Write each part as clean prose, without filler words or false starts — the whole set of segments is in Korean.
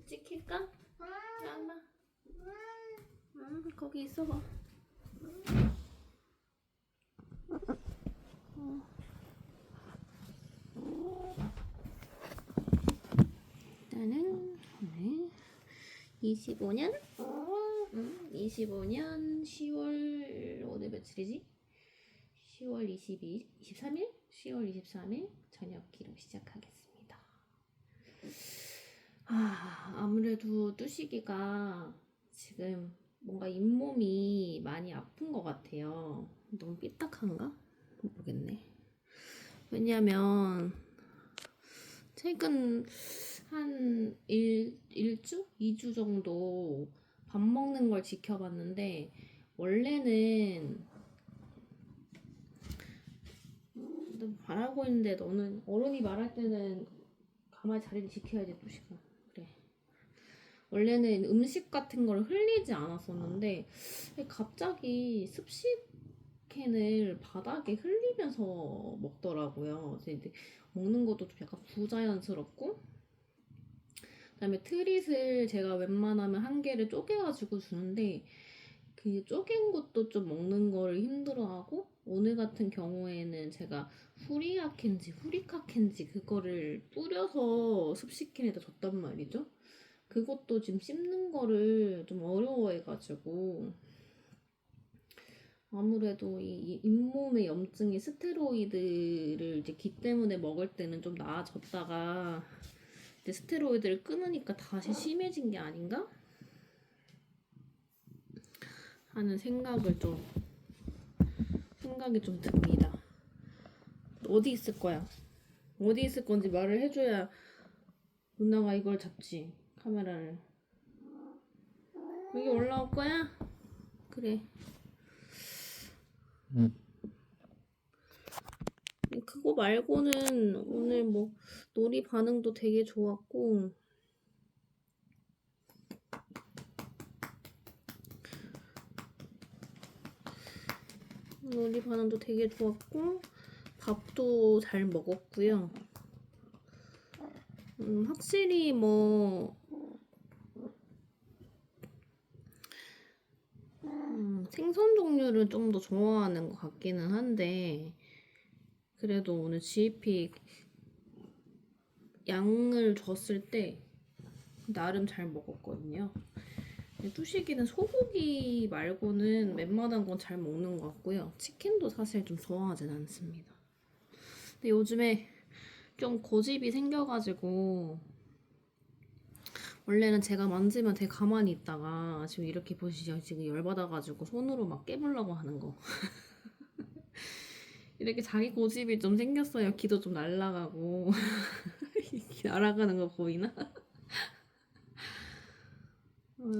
찍힐까? 잠깐만. 거기 있어봐. 일단은 오늘 25년 10월 오늘 며칠이지? 10월 23일? 10월 23일 저녁 기록 시작하겠습니다. 아무래도 뚜시기가 지금 뭔가 잇몸이 많이 아픈 것 같아요. 너무 삐딱한가? 모르겠네. 왜냐면 최근 한 1주? 2주 정도 밥 먹는 걸 지켜봤는데 원래는 너 말하고 있는데 너는 어른이 말할 때는 가만히 자리를 지켜야지 뚜시가. 그래. 원래는 음식 같은 걸 흘리지 않았었는데 갑자기 습식캔을 바닥에 흘리면서 먹더라고요. 이제 먹는 것도 좀 약간 부자연스럽고, 그다음에 트릿을 제가 웬만하면 한 개를 쪼개가지고 주는데 그 쪼갠 것도 좀 먹는 거를 힘들어하고, 오늘 같은 경우에는 제가 후리카캔지 그거를 뿌려서 습식캔에다 줬단 말이죠. 그것도 지금 씹는 거를 좀 어려워해가지고, 아무래도 이 잇몸의 염증이 스테로이드를 이제 기 때문에 먹을 때는 좀 나아졌다가 이제 스테로이드를 끊으니까 다시 심해진 게 아닌가? 하는 생각이 좀 듭니다. 어디 있을 거야? 어디 있을 건지 말을 해줘야 누나가 이걸 잡지, 카메라를. 여기 올라올 거야? 그래. 그거 말고는 오늘 뭐 놀이 반응도 되게 좋았고, 밥도 잘 먹었고요. 확실히 뭐 생선 종류를 좀 더 좋아하는 것 같기는 한데, 그래도 오늘 GP 양을 줬을 때 나름 잘 먹었거든요. 뚜시기는 소고기 말고는 웬만한 건 잘 먹는 것 같고요. 치킨도 사실 좀 좋아하진 않습니다. 근데 요즘에 좀 고집이 생겨가지고, 원래는 제가 만지면 되게 가만히 있다가 지금 이렇게 보시죠. 지금 열받아가지고 손으로 막 깨물려고 하는 거. 이렇게 자기 고집이 좀 생겼어요. 기도 좀 날아가고. 날아가는 거 보이나?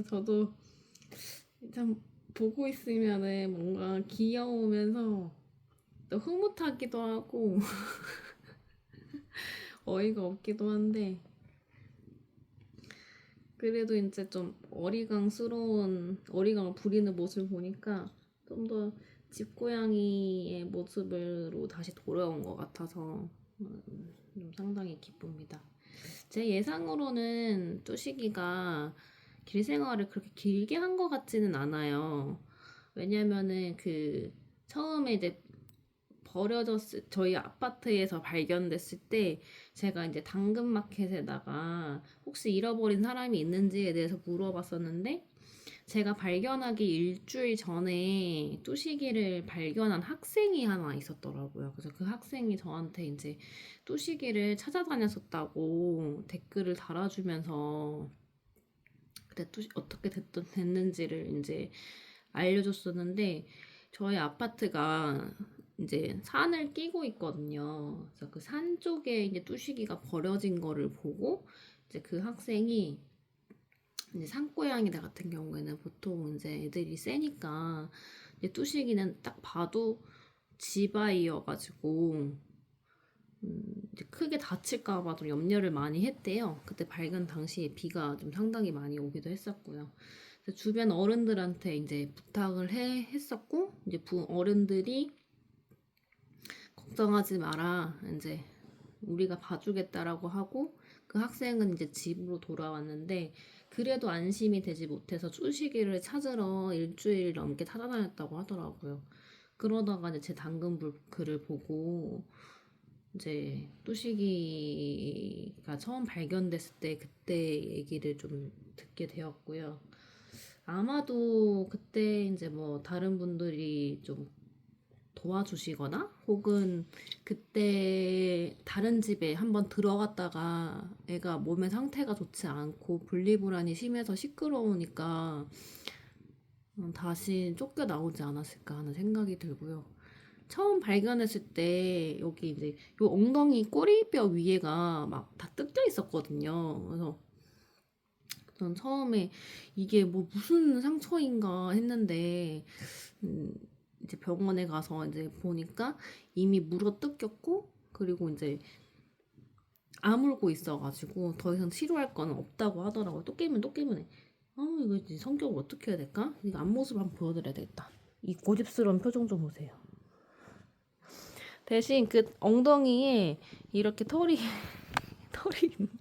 저도 참 보고 있으면은 뭔가 귀여우면서 또 흐뭇하기도 하고 어이가 없기도 한데, 그래도 이제 좀 어리광을 부리는 모습을 보니까 좀 더 집고양이의 모습으로 다시 돌아온 것 같아서 좀 상당히 기쁩니다. 제 예상으로는 뚜시기가 길 생활을 그렇게 길게 한 것 같지는 않아요. 왜냐면은 처음에 이제 저희 아파트에서 발견됐을 때 제가 이제 당근마켓에다가 혹시 잃어버린 사람이 있는지에 대해서 물어봤었는데, 제가 발견하기 일주일 전에 뚜시기를 발견한 학생이 하나 있었더라고요. 그래서 그 학생이 저한테 이제 뚜시기를 찾아다녔었다고 댓글을 달아주면서 그때 어떻게 됐는지를 이제 알려줬었는데, 저희 아파트가 이제 산을 끼고 있거든요. 그래서 그 산 쪽에 이제 뚜시기가 버려진 거를 보고, 이제 그 학생이 이제 산고양이들 같은 경우에는 보통 이제 애들이 세니까 이제 뚜시기는 딱 봐도 지바이여가지고 이제 크게 다칠까봐 좀 염려를 많이 했대요. 그때 발견 당시에 비가 좀 상당히 많이 오기도 했었고요. 그래서 주변 어른들한테 이제 부탁을 했었고, 이제 어른들이 걱정하지 마라, 이제 우리가 봐주겠다라고 하고 그 학생은 이제 집으로 돌아왔는데 그래도 안심이 되지 못해서 뚜식이를 찾으러 일주일 넘게 찾아다녔다고 하더라고요. 그러다가 이제 제 당근 글을 보고 이제 뚜식이가 처음 발견됐을 때 그때 얘기를 좀 듣게 되었고요. 아마도 그때 이제 뭐 다른 분들이 좀 도와주시거나 혹은 그때 다른 집에 한번 들어갔다가 애가 몸의 상태가 좋지 않고 분리불안이 심해서 시끄러우니까 다시 쫓겨 나오지 않았을까 하는 생각이 들고요. 처음 발견했을 때 여기 이제 요 엉덩이 꼬리뼈 위에가 막 다 뜯겨 있었거든요. 그래서 전 처음에 이게 뭐 무슨 상처인가 했는데 이제 병원에 가서 이제 보니까 이미 물어 뜯겼고 그리고 이제 아물고 있어가지고 더 이상 치료할 건 없다고 하더라고요. 또 깨면 또 깨면 해. 이거 이제 성격을 어떻게 해야 될까? 이거 앞모습 한번 보여드려야 되겠다. 이 고집스러운 표정 좀 보세요. 대신 그 엉덩이에 이렇게 털이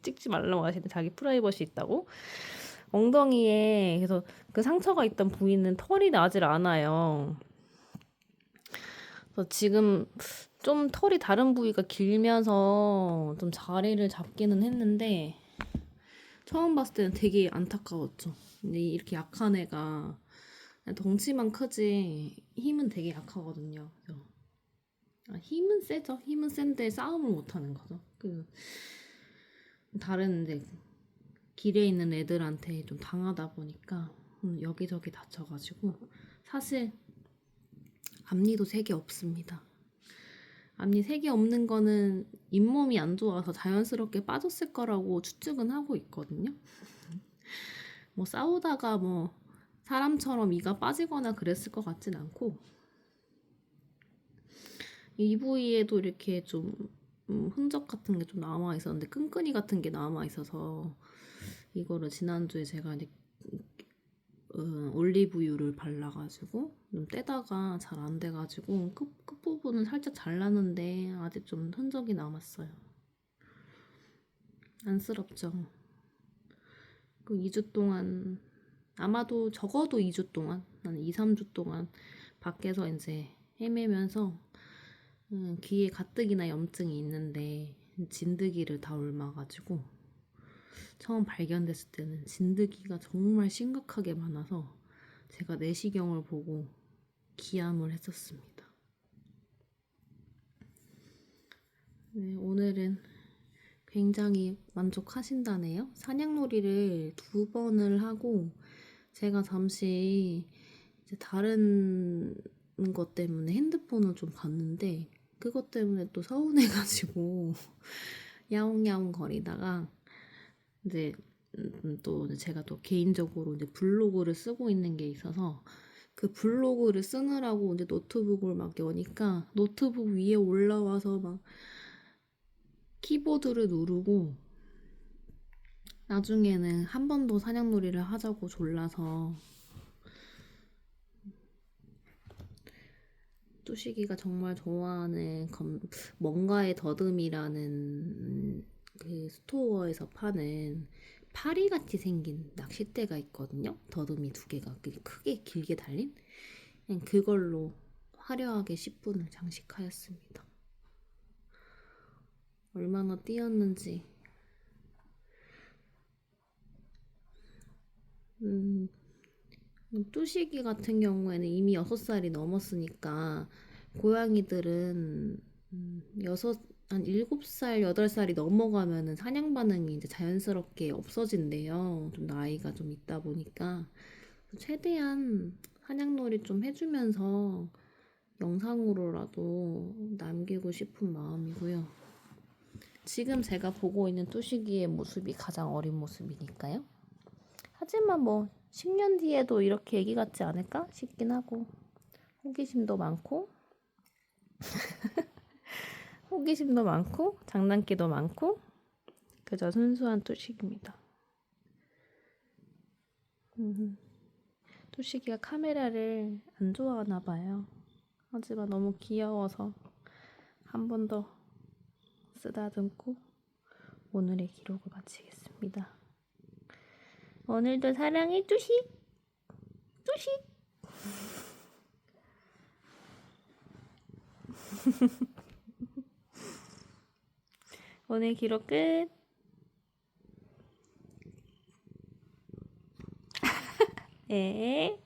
찍지 말라고 하시는데 자기 프라이버시 있다고 엉덩이에 그래서 그 상처가 있던 부위는 털이 나질 않아요. 그래서 지금 좀 털이 다른 부위가 길면서 좀 자리를 잡기는 했는데 처음 봤을 때는 되게 안타까웠죠. 근데 이렇게 약한 애가 덩치만 크지 힘은 되게 약하거든요. 그래서 힘은 세죠. 힘은 센데 싸움을 못하는 거죠. 다른 이제 길에 있는 애들한테 좀 당하다 보니까 여기저기 다쳐가지고 사실 앞니도 3개 없습니다. 앞니 3개 없는 거는 잇몸이 안 좋아서 자연스럽게 빠졌을 거라고 추측은 하고 있거든요. 뭐 싸우다가 뭐 사람처럼 이가 빠지거나 그랬을 것 같진 않고 이 부위에도 이렇게 좀 흔적 같은 게 좀 남아 있었는데 끈끈이 같은 게 남아 있어서 이거를 지난주에 제가 이제 올리브유를 발라가지고 좀 떼다가 잘 안 돼가지고 끝부분은 살짝 잘랐는데 아직 좀 흔적이 남았어요. 안쓰럽죠. 그 2주 동안 아마도 적어도 2주 동안 한 2, 3주 동안 밖에서 이제 헤매면서 귀에 가뜩이나 염증이 있는데 진드기를 다 옮아가지고 처음 발견됐을 때는 진드기가 정말 심각하게 많아서 제가 내시경을 보고 기암을 했었습니다. 네, 오늘은 굉장히 만족하신다네요. 사냥놀이를 2번을 하고 제가 잠시 이제 다른 것 때문에 핸드폰을 좀 봤는데 그것 때문에 또 서운해가지고 야옹야옹 거리다가 이제 또 제가 또 개인적으로 이제 블로그를 쓰고 있는 게 있어서 그 블로그를 쓰느라고 이제 노트북을 막 여니까 노트북 위에 올라와서 막 키보드를 누르고 나중에는 한 번 더 사냥놀이를 하자고 졸라서 뚜시기가 정말 좋아하는 뭔가의 더듬이라는 그 스토어에서 파는 파리같이 생긴 낚싯대가 있거든요. 더듬이 2개가 크게 길게 달린 그냥 그걸로 화려하게 10분을 장식하였습니다. 얼마나 뛰었는지 뚜시기 같은 경우에는 이미 6살이 넘었으니까 고양이들은 한 7살, 8살이 넘어가면은 사냥 반응이 이제 자연스럽게 없어진대요. 좀 나이가 좀 있다 보니까 최대한 사냥놀이 좀 해주면서 영상으로라도 남기고 싶은 마음이고요. 지금 제가 보고 있는 뚜시기의 모습이 가장 어린 모습이니까요. 하지만 뭐 10년 뒤에도 이렇게 애기 같지 않을까 싶긴 하고 호기심도 많고 호기심도 많고 장난기도 많고 그저 순수한 뚜식입니다. 뚜식이가 카메라를 안 좋아하나 봐요. 하지만 너무 귀여워서 한 번 더 쓰다듬고 오늘의 기록을 마치겠습니다. 오늘도 사랑해 뚜식 뚜식. 오늘 기록 끝. 예.